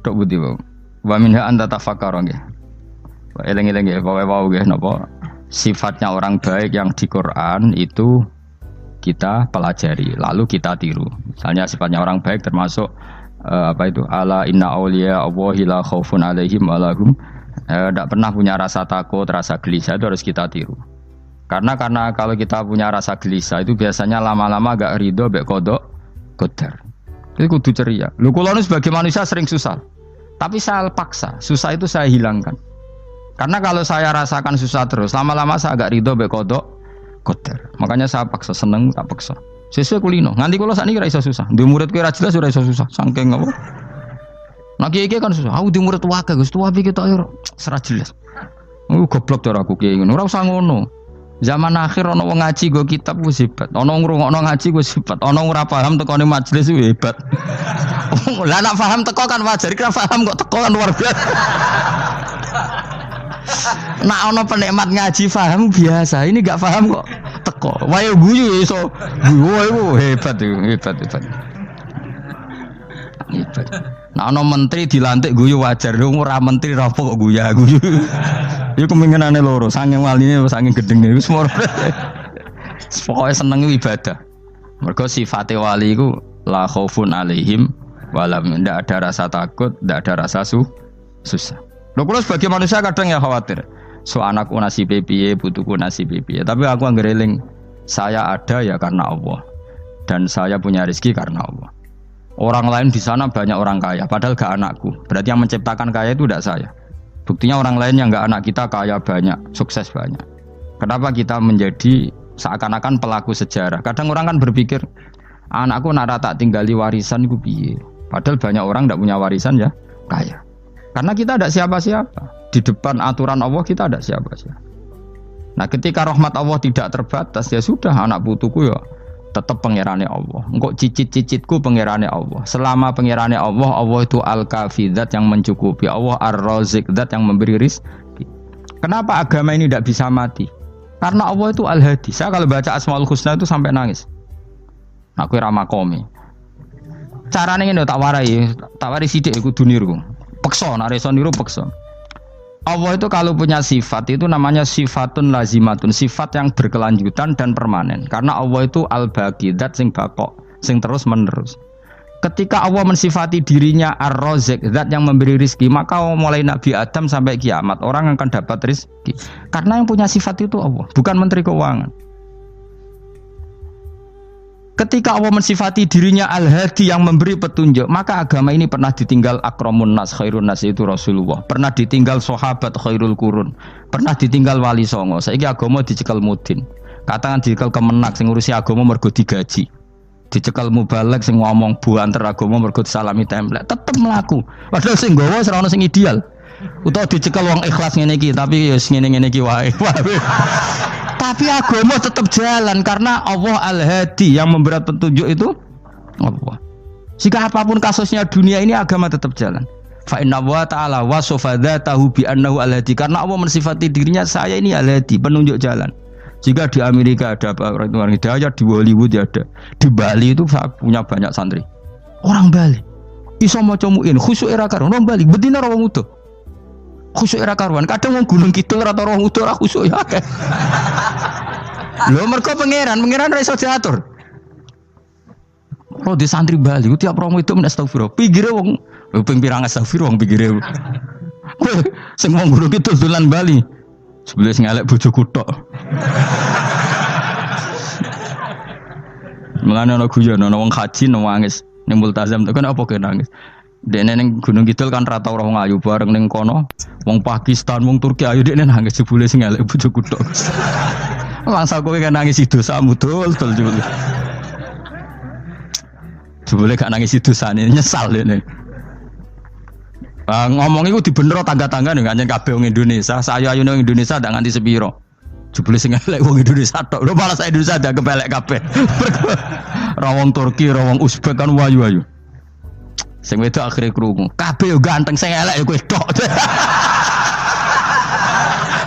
tok budi wae. Wa minha anta tafakkara nggih. Eling-eling nggih pokoke wau nggih napa sifatnya orang baik yang di Quran itu kita pelajari lalu kita tiru. Misalnya sifatnya orang baik termasuk apa itu ala inna auliya Allahi la khaufun alaihim wa lahum tidak pernah punya rasa takut, rasa gelisah itu harus kita tiru. Karena kalau kita punya rasa gelisah itu biasanya lama-lama agak ridho mbek kodok qadar. Itu kudu ceria. Lho kula nu sebagai manusia sering susah. Tapi saya paksa, susah itu saya hilangkan. Karena kalau saya rasakan susah terus, lama-lama saya agak ridho mbek kodok qadar. Makanya saya paksa, seneng tak paksa. Sesuai kulino. Nganti kula sakniki ora iso susah. Di murid kowe ora jelas ora iso susah. Saking apa? Nah kiai kan susah. Aku di murid wae Gus, tuwa iki tok ora jelas. Goblok cara aku kiai ngono. Ora usah ngono. Zaman akhir ana wong ngaji go kitab wis hebat. Ana ngrungokno ngaji wis hebat. Ana ora paham tekone majelis wis hebat. Lah nek paham teko kan wajar, kira paham kok teko kan luar biasa. Nek ana penikmat ngaji paham biasa, ini enggak paham kok teko. Wae guyu iso. Guyu hebat itu, hebat. Nah ana menteri dilantik guyu wajar, ora menteri rapo kok guyu. Iku kemungkinane loro, saking waline saking gedenge iku semua. Pokoke seneng ibadah. Mergo sifate wali iku la khaufun alaihim walam, ndak ada rasa takut, ndak ada rasa susah. Lho kula sebagai manusia kadang ya khawatir. So anakku nasibe piye, putuku nasibe piye. Tapi aku anggere eling, saya ada ya karena Allah. Dan saya punya rezeki karena Allah. Orang lain di sana banyak orang kaya, padahal gak anakku. Berarti yang menciptakan kaya itu tidak saya. Buktinya orang lain yang gak anak kita kaya banyak, sukses banyak. Kenapa kita menjadi seakan-akan pelaku sejarah? Kadang orang kan berpikir, anakku nak tak tinggali warisan itu piye. Padahal banyak orang tidak punya warisan ya kaya. Karena kita tidak siapa-siapa. Di depan aturan Allah kita tidak siapa-siapa. Nah ketika rahmat Allah tidak terbatas, ya sudah anak putuku ya tetap pangerane Allah. Engkau cicit-cicitku pangerane Allah. Selama pangerane Allah, Allah itu al-kafi, zat yang mencukupi. Allah ar-razik, zat yang memberi rizki. Kenapa agama ini tidak bisa mati? Karena Allah itu al-hadi. Saya kalau baca Asmaul Husna itu sampai nangis. Aku ramakomi. Caranya ini tak warai sidik aku duniru. Pekso, nareso niru pekso. Allah itu kalau punya sifat itu namanya sifatun lazimatun, sifat yang berkelanjutan dan permanen. Karena Allah itu al-baqi, zat sing bakok, sing terus menerus. Ketika Allah mensifati dirinya ar-razik, zat yang memberi rizki, maka mulai Nabi Adam sampai kiamat orang akan dapat rizki. Karena yang punya sifat itu Allah, bukan menteri keuangan. Ketika Allah mensifati dirinya al-hadi yang memberi petunjuk, maka agama ini pernah ditinggal akramun nas, khairun nas itu Rasulullah. Pernah ditinggal sahabat khairul qurun. Pernah ditinggal wali songo. Saiki agama dicekel mudin. Katakan dicekel kemenak sing ngurusi agama mergo digaji. Dicekel mubalek sing ngomong buanter agama mergo disalami template. Tetep mlaku. Padahal sing nggawa ora ono sing ideal. Utawa dicekel wong ikhlas ngene iki, tapi ya ngene-ngene iki wae. Tapi agama tetap jalan karena Allah al-hadi yang memberi petunjuk itu Allah. Jika apapun kasusnya dunia ini agama tetap jalan. Fa inna wa ta'ala wasafa dzatahu bi annahu al-hadi, karena Allah mensifati dirinya saya ini al-hadi, penunjuk jalan. Jika di Amerika ada orang hidayah, di Hollywood ada, di Bali itu saya punya banyak santri. Orang Bali iso maca muin khusyuk era karo orang Bali bedina ora wong utuh. Khusyuk era karuan, kadang wong Gunung Kidul ora roh utuh ora khusyuk ya akeh. Lho mergo pangeran ora iso diatur. Kalau di santri Bali tiap romo itu men astagfirullah. Pikire wong ping pirang astagfirullah wong pikire. Kowe sing wong Gunung Kidul dolan Bali. Sebelah sing elek bojoku tok. Mulane ana guyon ana wong haji nangis ning multazam to kan apa ke nangis. Dene ning Gunung Kidul kan rata ora wong ayu bareng ning kono. Wong Pakistan, wong Turki ayu dekne nangis jebule sing elek bojoku tok. Mangsa kowe kan nangis dosamu dol jebule. Jebule gak nangis dosane nyesal dene. Ngomong iku dibenero tangga-tangga ning anjen kabeh wong Indonesia. Saya ayu nang Indonesia ndak nganti sepiro. Jebule sing elek wong Indonesia tok. Lho malah sak Indonesia ndak kepelek kabeh. Ra wong Turki, ra wong Uzbek kan wayu-wayu. Sing wedok akhire krungu. Kabeh yo ganteng, sing elek yo kowe tok.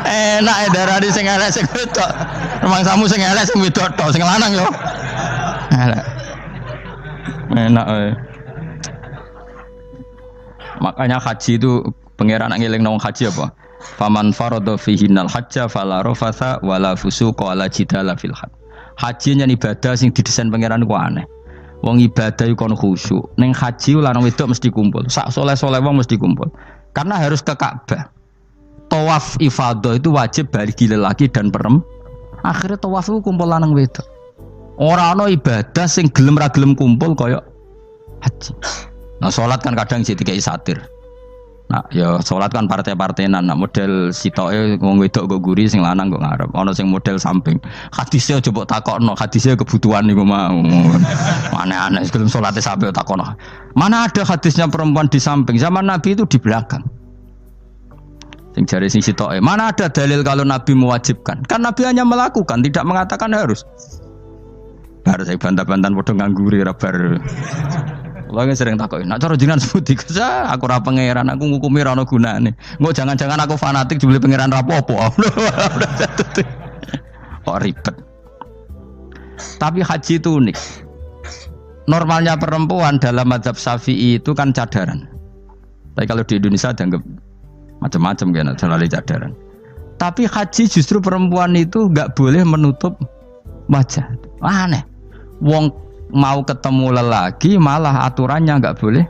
Enak darani sing elek sing wedok. Mangsamu sing elek sing wedok tok, sing lanang yo. Elek. Enak ae. Makanya haji itu pangeran ngeling nang haji apa? Faman farada fihinnal hajja fala rafatha wala fusuqa wala jidala fil hajj. Haji nyen ibadah sing didesain pangeran ku aneh. Wong ibadah iku kon khusyuk. Ning haji lanang wedok mesti kumpul. Sak soleh-soleh wong mesti kumpul. Karena harus ke Ka'bah. Tawaf ifadah itu wajib bagi lelaki dan perempuan. Akhirnya tawaf itu kumpul lanang wedok. Ora ana ibadah sing gelem ra gelem kumpul kaya haji. Nah salat kan kadang sih dikai satir. Nah, ya sholat kan partai-partainan. Nah, model sitoke wong wedok kok guri sing lanang kok ngarep. Ana sing model samping. Hadise aja mbok takokno, hadise kebutuhan niku mau. Aneh-aneh sebelum salate sampe takokno. Mana ada hadisnya perempuan di samping? Zaman Nabi itu di belakang. Sing jare sing sitoke, mana ada dalil kalau Nabi mewajibkan? Kan Nabi hanya melakukan, tidak mengatakan harus. Bar saya bantah-bantahan padha ngangguri ra bar. Kulo sering takoki, nek cara jenengan sebuti kesa aku ora pangeran, aku ngukumi ora ono gunane. Engko jangan-jangan aku fanatik jebule pangeran ra apa-apa. Kok ribet. Tapi haji itu unik. Normalnya perempuan dalam mazhab Syafi'i itu kan cadaran. Tapi kalau di Indonesia dianggap macam-macam kan, selalu cadaran. Tapi haji justru perempuan itu enggak boleh menutup wajah. Aneh. Wong mau ketemu lelaki malah aturannya nggak boleh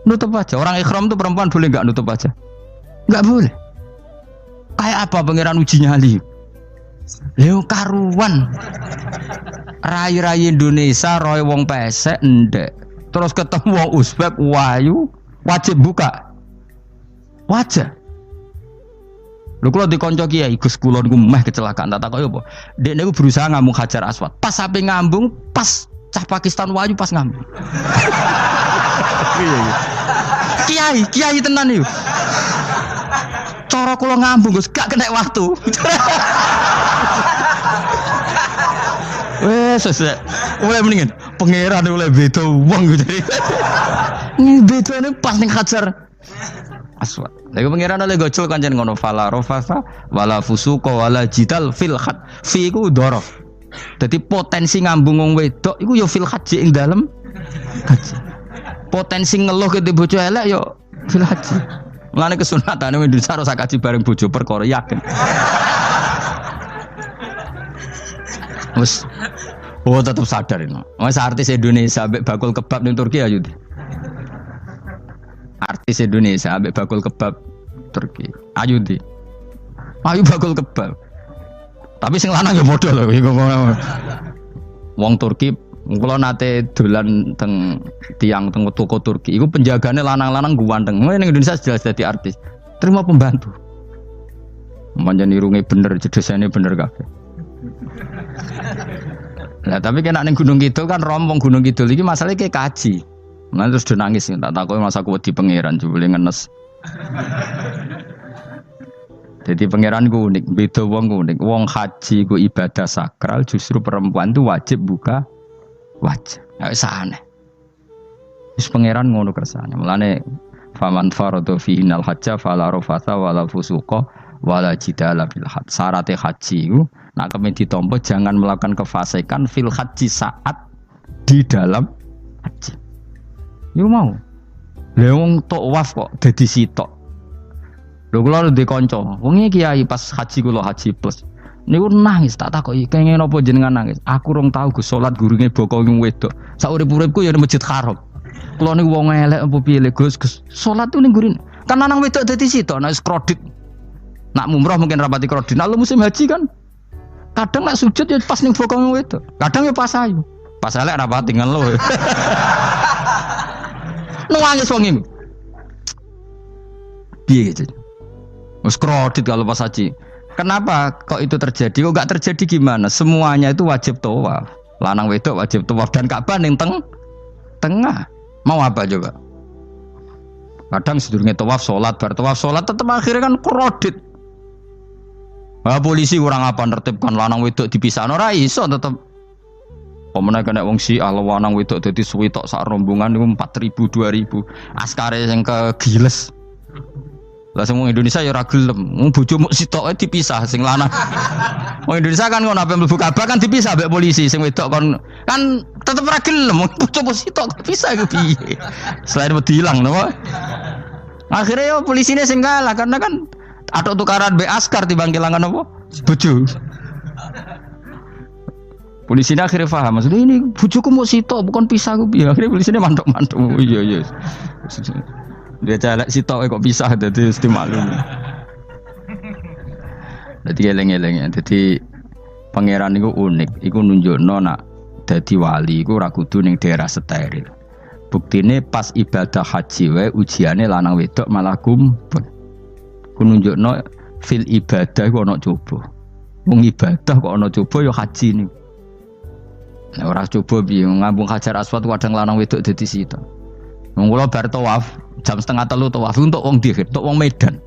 nutup wajah. Orang ikhram tuh perempuan boleh nggak nutup wajah? Nggak boleh. Kayak apa pangeran uji nyali? Leo karuan. Rai-rai Indonesia roy wong pesek ndek. Terus ketemu wong Uzbek wayu wajib buka wajah. Lho kula dikonco kiai Gus kula niku meh kecelakaan tak takoki apa. Dek niku berusaha ngambung Hajar Aswad. Pas sampe ngambung pas cah Pakistan wayu pas ngambung. Kiai tenan iki. Cara kula ngambung Gus gak kena waktu. Wes oleh mendingan pangeran oleh beda wong gitu. Bedane pas ning Hajar Aswad. Lagi pangeran oleh gocol kancen ngono fala rafasa wala fusuqa wala jidal fil khat. Fi iku dhorof. Jadi potensi ngambung wong wedok iku ya fil haji ing dalem haji. Potensi ngeluh ke bojo elek ya fil haji. Mulane kesunatane Indonesia harus kaji bareng bojo perkara yakin. Wes tetap sadar ini. Wes artis Indonesia ambek bakul kebab ning Turki ayo. Artis Indonesia ambek bakul kebab Turki. Ayo di. Ayo bakul kebab. Tapi sing lanang ya padha lho iku. Wong Turki kula nate dolan teng tiang teng toko Turki. Iku penjagane lanang-lanang guanteng. Ning Indonesia jelas dadi artis. Terima pembantu. Manjan irunge bener, jedesane bener kabeh. Lah tapi kena ning Gunung Kidul kan rombong Gunung Kidul iki masalahnya kayak kaji. Nah terus do nangis tak takoki masa aku wedi pangeran jebule ngenes. Jadi pangeran ku unik, beda wong ku unik. Wong haji ku ibadah sakral, justru perempuan itu wajib buka wajah. Ya wis aneh. Wis pangeran ngono kersane. Mulane faman faradu fi innal hajja fala rafatha wala fusuqa wala jidala fil hajj. Syarat haji ku nek kemen ditampa jangan melakukan kefasikan fil haji saat di dalam haji. Yo mau. Lha wong tawaf kok dadi sitok. Lho kula ndek kanca, wong iki kiai pas haji kula haji plus. Niku nangis tak takoki, kenging napa jenengan nangis? Aku rong tau Gus salat gurunge boko wong wedok. Sak urip-uripku ya ning Masjid Haram. Kula niku wong elek apa piye le Gus? Salat tuh ning gurine. Kan lanang wedok dadi sitok nek kredit. Nak mumrah mungkin rapati kredit. Nek musim haji kan kadang nek sujud ya pas ning boko wong wedok. Kadang ya pas ayu. Pas elek rapati ngeluh. Nangis wong iki. Piye gitu? Mas kredit kalau pas haji. Kenapa kok itu terjadi? Kok enggak terjadi gimana? Semuanya itu wajib tawaf. Lanang wedok wajib tawaf dan Ka'bah ning tengah. Mau apa coba? Kadang sedurunge tawaf salat, bar tawaf salat tetep akhirnya kan kredit. Wah polisi kurang apa nertibkan lanang wedok dipisahno ora iso tetep. Pemene kena wong si lanang wedok dadi suwi tok sak rombongan niku 4.000 2.000. Askare sing kegiles. Lah semua Indonesia ya ora gelem. Wong bojomu sitoke dipisah sing lanang. Wong Indonesia kan ngono ape mlebu Ka'bah kan dipisah mbek polisi sing wedok kan tetep ora gelem. Wong bojomu sitok dipisah iku piye? Selain wedi ilang napa? Akhirnya yo polisine sing kalah karena kan ada tukaran be askar timbang kelangan apa? Bojo. Polisine akhirnya paham maksudnya ini bojoku mau sitok bukan pisah aku. Ya akhirnya polisine mantuk-mantuk. Oh, iya. Dia celek sitok kok pisah dadi mesti maklum. Dadi eleng-eleng. Dadi pangeran iku unik, iku nunjukno nak dadi wali iku ora kudu ning daerah steril. Buktine pas ibadah haji wae ujiane lanang wedok malah kumpul. Ku nunjukno fil ibadah iku ana coba. Wong ibadah kok ana coba ya haji niku. Nek ora coba piye ngambung Hajar Aswad kadang lanang wedok dadi sita. Wong kula bar tawaf jam 2:30 tawaf untuk wong ndi, untuk wong Medan.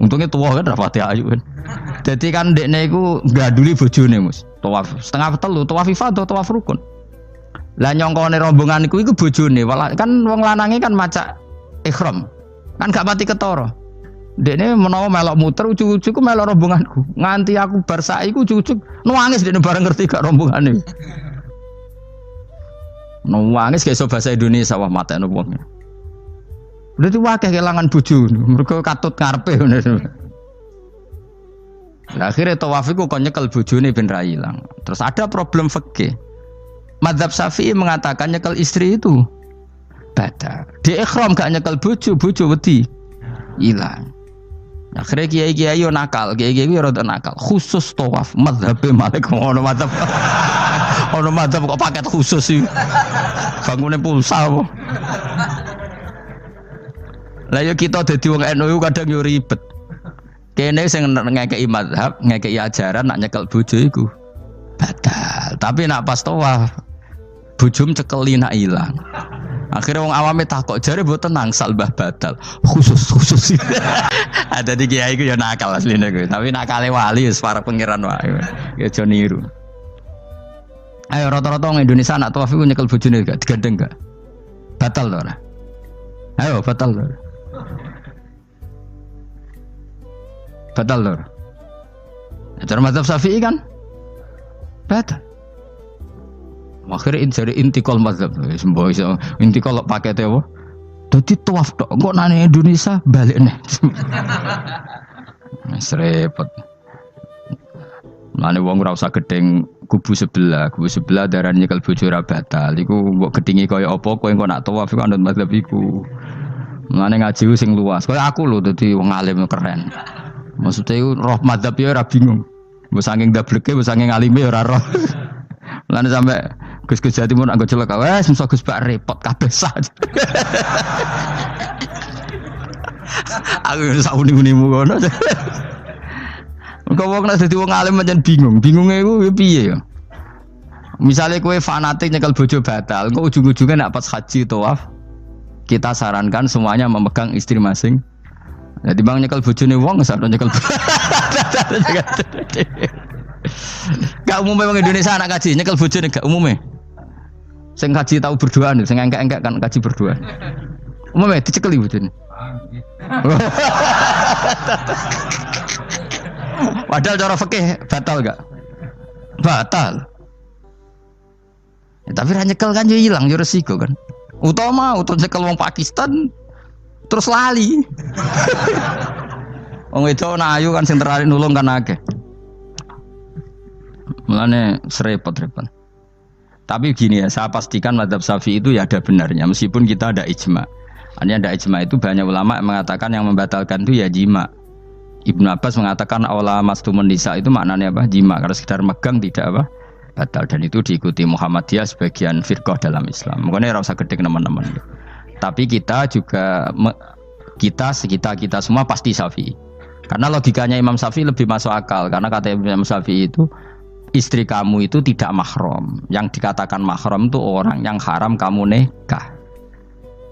Untungnya tua kan rapati ayu kan. Jadi kan dekne iku ganduli bojone Mus. Tawaf 2:30 tawaf ifadah tawaf rukun. Lah nyongkone rombongan iku bojone, kan wong lanange kan macak ihram. Kan gak pati ketara. Dekne menawa melok muter ujug-ujug ku melok rombonganku. Nganti aku bar saiki ku ujug-ujug nangis dekne bareng ngerti gak rombongane. Nangis kayak bahasa Indonesia wah matekno wong. Udah tuh wakil kehilangan bojo, mereka katut ngarepe. Nah, akhirnya tawafiku kok nyekel bojone ben ra ilang. Terus ada problem fikih. Madzhab Syafi'i mengatakan nyekel istri itu batal. Di ikhram gak nyekel bojo wedi ilang. Akhirnya kiai-kiai yo nakal, kiai-kiai yo rada nakal. Khusus tawaf madzhab Malik ngono madzhab. Ono madzhab kok paket khusus sih. Bangune pulsa apa? Lah yo kita dadi wong NU kadang yo ribet. Kene sing ngekeki mazhab, ngekeki ajaran nak nyekel bojo iku batal. Tapi nak pas tawaf bojom cekeli nak ilang. Akhirnya wong awame takok jare mboten nangsal mbah batal. Khusus. Ada di kiai iku yo nakal asline kuwi. Tapi nakale wali wis para pangeran wae. Ya aja niru. Ayo rata-rata wong Indonesia nak tawaf iku nyekel bojone gak digandeng gak? Batal to ora? Ayo batal to. Batal lor. Cara mazhab Syafi'i kan batal. Akhirnya jadi intikal mazhab. Semboh iso intikal pakete apa? Dadi tawaf tok. Kok nang Indonesia balik nih. Wis repot. Mane wong ora usah gedeng kubu sebelah darane nyekel bojo ora batal. Iku mbok gedhingi kaya apa kowe engko nak tawaf iku anut mazhab iku. Mane ngaji sing luas. Kaya aku lho dadi wong alim keren. Maksudnya itu roh madzhab ya ora bingung. Mbok saking dableke, mbok saking alime ora roh. Lan sampe Gus-gus Jawa Timur anggo celaka, wes mesti Gus bak repot kabeh sah. Aku sak uni-unimu ngono. Kok wong nek dadi wong alim pancen bingung. Bingunge iku piye ya? Misale kowe fanatik nyekel bojo batal, kok ujung-ujunge nek pas haji tawaf kita sarankan semuanya memegang istri masing. Jadi bang nyekel bojone wong sampe nyekel. Gak umumnya wong Indonesia anak kaji nyekel bojone gak umumnya. Sing kaji tahu berduaan, sing engkek-engkek kan kaji berduaan. Umumnya dicekeli bojone. Padahal cara fikih batal gak? Batal. Ya, tapi ra nyekel kan yo ilang yo resiko kan. Utama nyekel wong Pakistan terus lali. Wong wedok ayu kan sing tertarik nulung kan akeh. Mulane serepot-repot. Tapi gini ya, saya pastikan mazhab Syafi'i itu ya ada benarnya meskipun kita ada ijma. Artinya ada ijma itu banyak ulama yang mengatakan yang membatalkan itu ya jima. Ibnu Abbas mengatakan awla mastumun nisa itu maknanya apa? Jima. Kalau sekedar megang tidak apa? Batal, dan itu diikuti Muhammadiyah sebagian firqah dalam Islam. Makanya ora usah gede teman-teman. Tapi kita juga kita semua pasti Syafi'i. Karena logikanya Imam Syafi'i lebih masuk akal. Karena kata Imam Syafi'i itu istri kamu itu tidak mahram. Yang dikatakan mahram itu orang yang haram kamu nikah.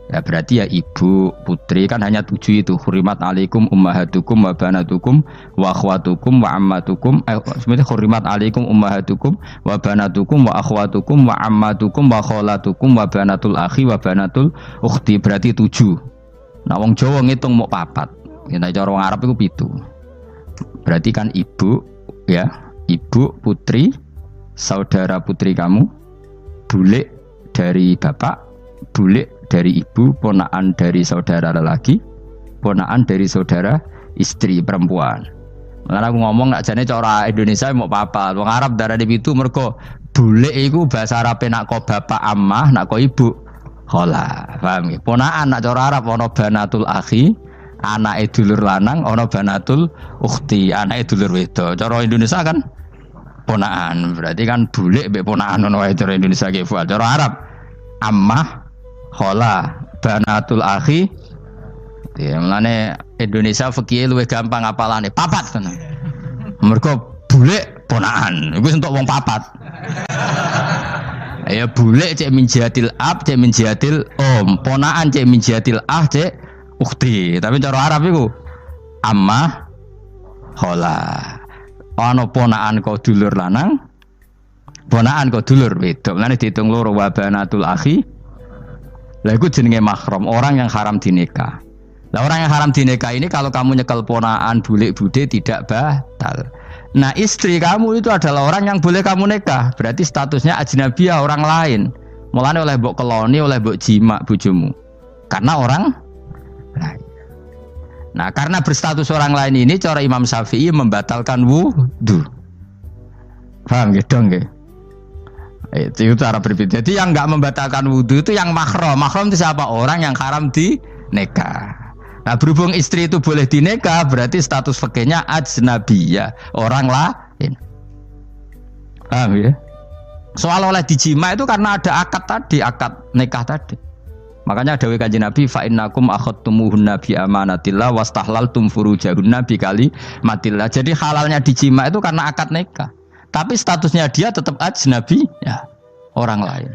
Ya berarti ya ibu, putri kan hanya 7 itu. Hurimat alaikum ummahatukum wa banatukum wa akhwatukum wa ammatukum. Sebenarnya hurimat alaikum ummahatukum wa banatukum wa akhwatukum wa ammatukum wa kholatukum wa banatul akhi wa banatul ukhti. Berarti 7. Nah wong Jawa ngitung mau 4. Nek cara wong Arab itu 7. Berarti kan ibu ya, ibu, putri, saudara putri kamu, bulik dari bapak, bulik dari ibu, ponakan dari saudara lelaki, ponaan dari saudara istri perempuan. Karena aku ngomong nak jane cara Indonesia mau papa, wong Arab darane pitu mergo bule iku bahasa Arabe nak ko bapak ammah, nak ko ibu khala. Paham nggih? Ponaan nak cara Arab ana banatul akhi, anake dulur lanang, ana banatul ukhti, anake dulur wedok. Cara Indonesia kan ponaan. Berarti kan bule mbek ponaan ngono wae cara Indonesia ki. Cara Arab ammah, khala, banatul akhi. Ya mulane Indonesia fikih luwih gampang apalane papat tenan. Mergo bule ponaan, iku entuk wong papat. Ya bule cek min jihatil ab, cek min jihatil om, ponaan cek min jihatil ah, cek ukhti. Tapi cara Arab iku ammah, khala. Ana ponaan kok dulur lanang, ponaan kok dulur wedok. Mulane diitung loro wa banatul akhi. Lah iku jenenge mahram, orang yang haram dinikah. Nah orang yang haram dinikah ini kalau kamu nyekel ponaan bulik bude tidak batal. Nah istri kamu itu adalah orang yang boleh kamu nikah. Berarti statusnya ajnabiyah, orang lain. Mulane oleh mbok keloni, oleh mbok jima bojomu. Karena orang lain. Nah karena berstatus orang lain ini cara Imam Syafi'i membatalkan wudu. Paham gitu nggih? Itu cara berbeda. Jadi yang enggak membatalkan wudu itu yang mahram. Mahram itu siapa? Orang yang haram dinikah. Nah berhubung istri itu boleh dinikah, berarti status fikihnya ajnabiyah, orang lain. Paham ya? Soal oleh dijima itu karena ada akad tadi, akad nikah tadi. Makanya dawuh Kanjeng Nabi fa innakum akhadtumuhunna bi amanatillah wastahlaltum furujahunna bi kalimatillah. Jadi halalnya dijima itu karena akad nikah. Tapi statusnya dia tetap ajnabi ya, orang lain.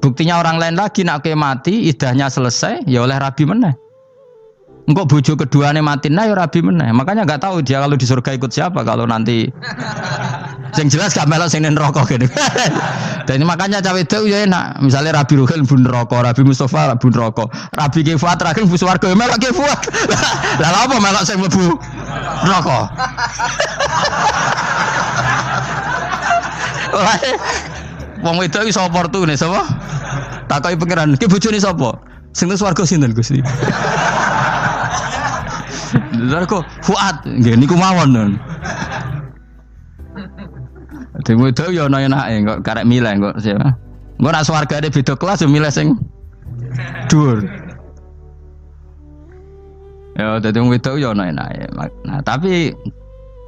Buktinya orang lain lagi nak mati, idahnya selesai, ya oleh rabi meneh. Engkau bojo keduanya mati nah ya rabi meneh. Makanya enggak tahu dia kalau di surga ikut siapa kalau nanti. Yang jelas gak melok sing neraka gitu. Dan makanya cawe itu ya enak. Misalnya Rabi Ruhil bun neraka, Rabi Mustafa bun neraka, Rabi Ki Fuad terakhir bun swarga melok Ki Fuad. Lah apa melok sing mlebu neraka? Wong wedok iki sapa portune sapa? Takoki pangeran, ki bojone sapa? Sing nang swarga sinten Gusti? Lha kok Fuad nggih niku mawon. Dhewe wedok yo ana enake kok karek milih kok siapa. Engko nek swargane beda kelas yo milih sing dhuwur. Ya dadi wong wedok yo ana enake. Nah, tapi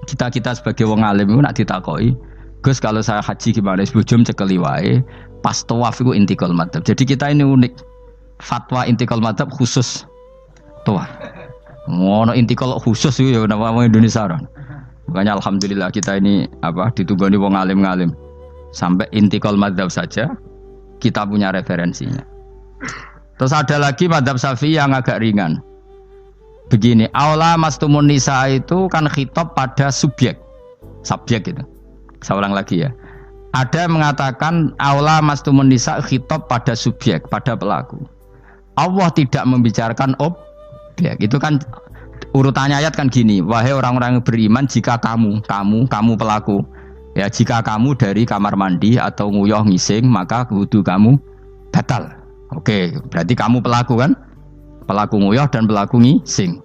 kita sebagai wong alim iku nek ditakoki, Gus kalau saya haji gimana? Sebujum cekeli wae, pas tawaf iku intikal madhab. Jadi kita ini unik. Fatwa intikal madhab khusus tawaf. Ngono intikal khusus itu ya nama Indonesia orang. Makanya alhamdulillah kita ini ditugani wong alim-alim. Sampai intikal madhab saja kita punya referensinya. Terus ada lagi madhab Syafi'i yang agak ringan. Begini, aula mastumun nisa itu kan khitab pada subjek gitu. Saya ulang lagi ya. Ada yang mengatakan aula mastumun nisa khitab pada subjek, pada pelaku. Allah tidak membicarakan objek. Itu kan urutannya ayat kan gini, wahai orang-orang yang beriman jika kamu pelaku. Ya, jika kamu dari kamar mandi atau nguyuh ngising, maka wudu kamu batal. Oke, berarti kamu pelaku kan? Pelaku nguyuh dan pelaku ngising.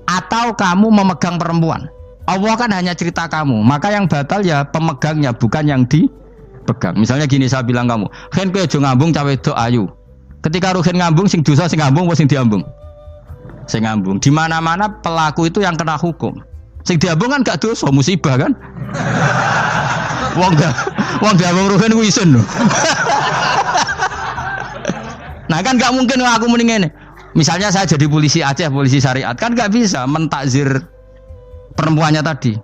Atau kamu memegang perempuan. Allah kan hanya cerita kamu, maka yang batal ya pemegangnya, bukan yang dipegang. Misalnya gini, saya bilang kamu, "Hen kowe aja ngambung cawe wedok ayu." Ketika Ruhin ngambung, sing dosa sing ngambung apa sing diambung? Sing ngambung. Di mana-mana pelaku itu yang kena hukum. Sing diambung kan gak dosa, musibah kan? Wong diambung Ruhin ku isin lho. Nah kan gak mungkin aku muni ngene. Misalnya saya jadi polisi Aceh, polisi syariat, kan gak bisa mentakzir perempuannya tadi.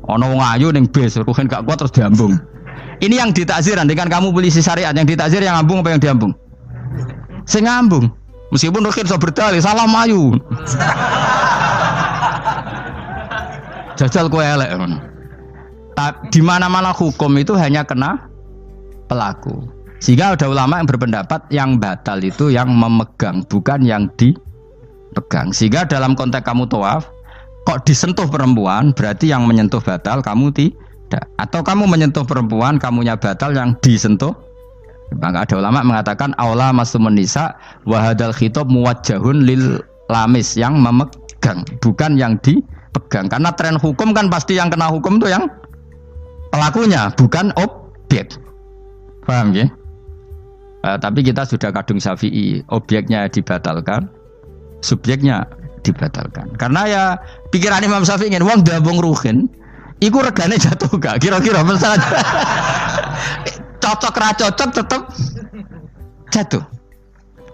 Ono wong ayu ning bis, Ruhin gak kuat terus diambung. Ini yang ditakzir, andaikan kamu polisi syariat, yang ditakzir yang ngambung apa yang diambung? Sing ngambung. Meskipun Ruhin iso berdalih salah ayu. Jajal kowe elek ngono. Di mana-mana hukum itu hanya kena pelaku. Sehingga ada ulama yang berpendapat yang batal itu yang memegang, bukan yang dipegang. Sehingga dalam konteks kamu tawaf, kok disentuh perempuan, berarti yang menyentuh batal, kamu tidak. Atau kamu menyentuh perempuan, kamunya batal, yang disentuh. Maka ada ulama mengatakan aula masumun nisa wa hadzal khitab muwajjahun lil lamis yang memegang, bukan yang dipegang. Karena tren hukum kan pasti yang kena hukum itu yang pelakunya, bukan objek. Paham ya? Tapi kita sudah kadung Syafi'i, objeknya dibatalkan, subjeknya dibatalkan. Karena ya pikiran Imam Syafi'i ingin wong dabung ruhin, iku regane jatuh gak? Kira-kira misalnya cocok ra cocok tetap jatuh.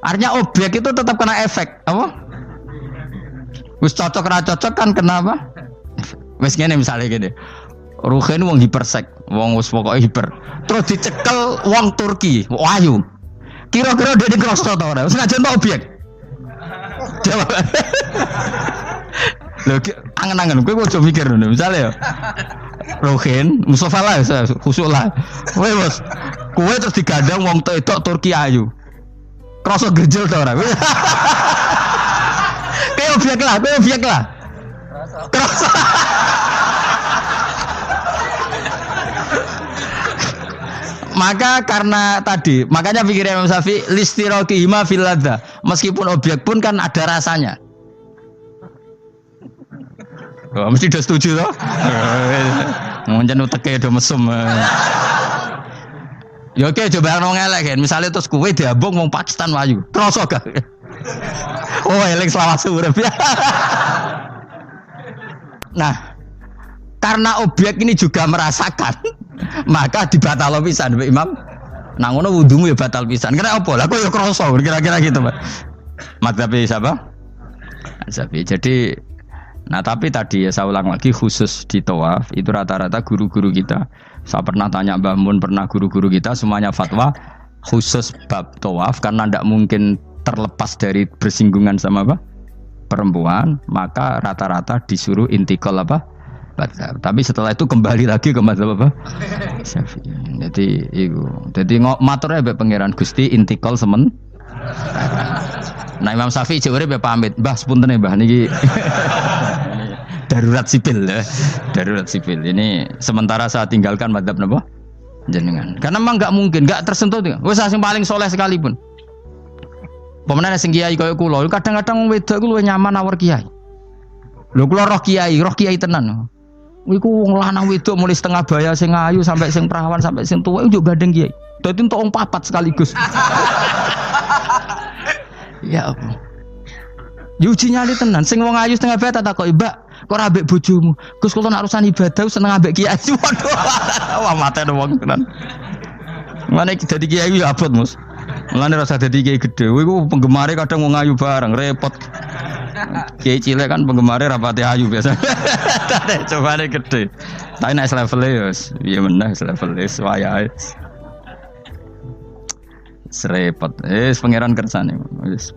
Artinya objek itu tetap kena efek, apa? Wis cocok ra cocok kan kenapa? Wis ngene misalnya gini. Ruhin wong hipersek, wong wis pokoke hiper. Terus dicekel wong Turki, wayu. Kira-kira dia dikrosot ta ora? Wis ngajen objek. Jawab. Lho angen-angen kowe ojo mikir ngono. Misale ya. Ruhin, Mustafa lah khusuk lah. Kowe bos. Kowe terus digandeng wong wedok Turki ayu. Krosot gerjel ta ora? Kowe objek lah. Krosot. Maka karena tadi, makanya pikirnya Imam Syafi'i listiraqihima fil ladza. Meskipun objek pun kan ada rasanya. Oh, mesti udah setuju toh? Mungkin uteke do mesum. Ya oke coba nang elek kan. Misale terus kowe diambung wong Pakistan wayu. Kroso gak? Oh, elek selawase urip. Nah, karena objek ini juga merasakan, maka dibatal pisan Mbak Imam. Nang ngono wudumu ya batal pisan. Kira apa? Lah kok ya kroso kira-kira gitu, Pak. Madzhab siapa? Syafi'i. Jadi tapi tadi ya saya ulang lagi khusus di tawaf itu rata-rata guru-guru kita. Saya pernah tanya Mbah Mun, pernah guru-guru kita semuanya fatwa khusus bab tawaf karena tidak mungkin terlepas dari bersinggungan sama apa? Perempuan, maka rata-rata disuruh intikal apa? Madzhab. Tapi setelah itu kembali lagi ke madzhab apa? Syafi'i. Jadi itu. Jadi maturnya mbek pangeran Gusti intikal semen. Nah Imam Syafi'i jare mbek pamit, Mbah sepunten Mbah niki. Darurat sipil ya. Darurat sipil. Ini sementara saya tinggalkan madzhab napa? Jenengan. Karena memang enggak mungkin, enggak tersentuh. Wis sing paling soleh sekalipun. Pemenang sing kiai kaya kula, kadang-kadang wedok iku luwih nyaman awor kiai. Lho kula roh kiai tenan. Iku wong lanang wedok mulai setengah baya sing ayu sampai sing perawan sampai sing tuwa iku gandeng kiai. Dadi entuk wong papat sekaligus. Ya apa? Yuji nyali tenan sing wong ayu setengah baya tak takoki, "Mbak, kok ora ambek bojomu?" Gus kula nak urusan ibadah seneng ambek kiai. Waduh. Wah mate wong tenan. Mane dadi kiai ya abot, Mus. Mulane rasa dadi kiai gedhe. Kowe iku penggemare kadang wong ayu bareng repot. Kiai cilik kan penggemare rapati ayu biasa. Coba nek gede. Tapi nek level ya piye meneh level wis wayahe. Serepot. Pangeran kersane wis